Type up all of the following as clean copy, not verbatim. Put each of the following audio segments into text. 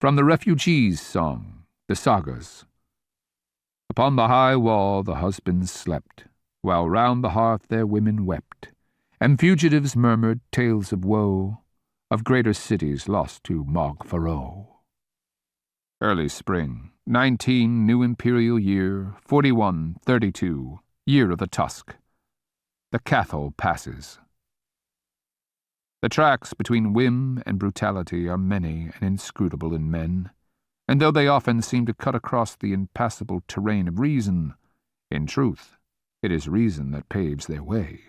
From the refugees' song, the sagas. Upon the high wall the husbands slept, while round the hearth their women wept, and fugitives murmured tales of woe, of greater cities lost to Mogfarow. Early spring, 19 New Imperial Year, 4132, Year of the Tusk. The Cathol passes. The tracks between whim and brutality are many and inscrutable in men, and though they often seem to cut across the impassable terrain of reason, in truth, it is reason that paves their way.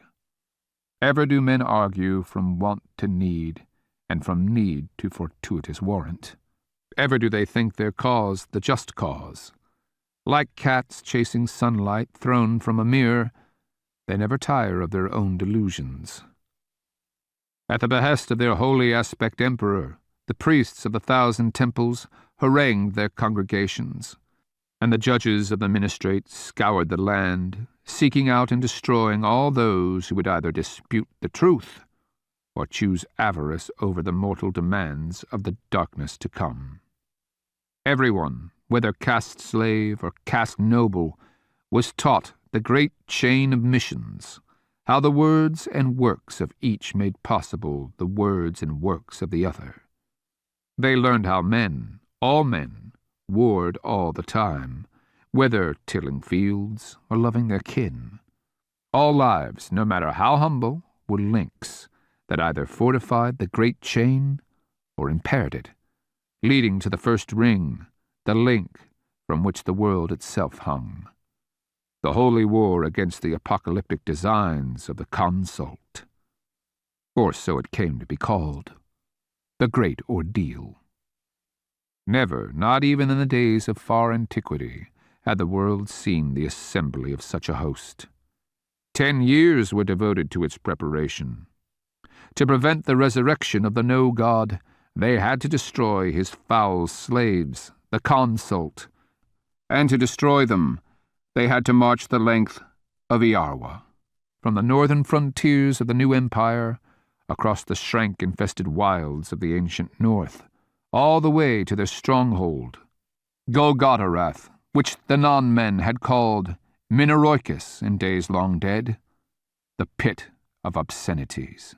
Ever do men argue from want to need, and from need to fortuitous warrant. Ever do they think their cause the just cause. Like cats chasing sunlight thrown from a mirror, they never tire of their own delusions. At the behest of their holy aspect emperor, the priests of 1,000 temples harangued their congregations, and the judges of the ministrate scoured the land, seeking out and destroying all those who would either dispute the truth or choose avarice over the mortal demands of the darkness to come. Everyone, whether caste slave or caste noble, was taught the great chain of missions, how the words and works of each made possible the words and works of the other. They learned how men, all men, warred all the time, whether tilling fields or loving their kin. All lives, no matter how humble, were links that either fortified the great chain or impaired it, leading to the first ring, the link from which the world itself hung. The holy war against the apocalyptic designs of the consort. Or so it came to be called. The Great Ordeal. Never, not even in the days of far antiquity, had the world seen the assembly of such a host. 10 years were devoted to its preparation. To prevent the resurrection of the no-god, they had to destroy his foul slaves, the consort, and to destroy them, they had to march the length of Iarwa, from the northern frontiers of the new empire, across the shrank-infested wilds of the ancient north, all the way to their stronghold, Golgotterath, which the non-men had called Minoroicus in days long dead, the pit of obscenities.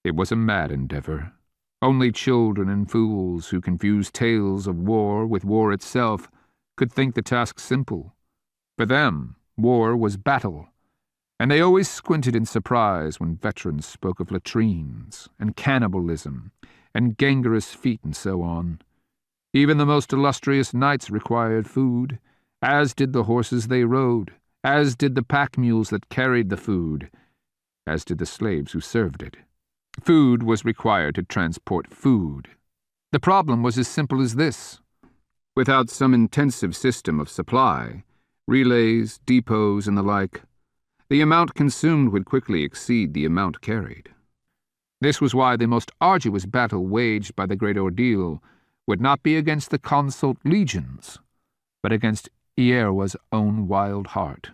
It was a mad endeavor. Only children and fools who confused tales of war with war itself could think the task simple. For them, war was battle, and they always squinted in surprise when veterans spoke of latrines and cannibalism and gangrenous feet and so on. Even the most illustrious knights required food, as did the horses they rode, as did the pack mules that carried the food, as did the slaves who served it. Food was required to transport food. The problem was as simple as this. Without some intensive system of supply, relays, depots, and the like, the amount consumed would quickly exceed the amount carried. This was why the most arduous battle waged by the Great Ordeal would not be against the consort legions, but against Iarwa's own wild heart.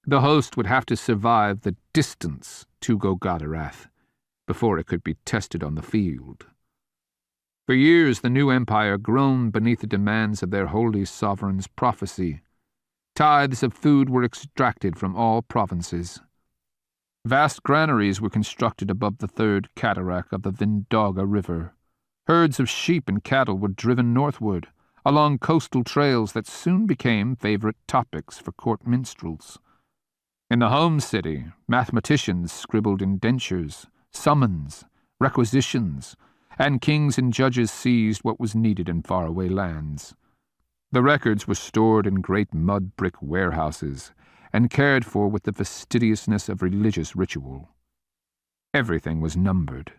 The host would have to survive the distance to Golgotterath before it could be tested on the field. For years the new empire groaned beneath the demands of their holy sovereign's prophecy. Tithes of food were extracted from all provinces. Vast granaries were constructed above the third cataract of the Vindauga River. Herds of sheep and cattle were driven northward, along coastal trails that soon became favorite topics for court minstrels. In the home city, mathematicians scribbled indentures, summons, requisitions, and kings and judges seized what was needed in faraway lands. The records were stored in great mud-brick warehouses and cared for with the fastidiousness of religious ritual. Everything was numbered.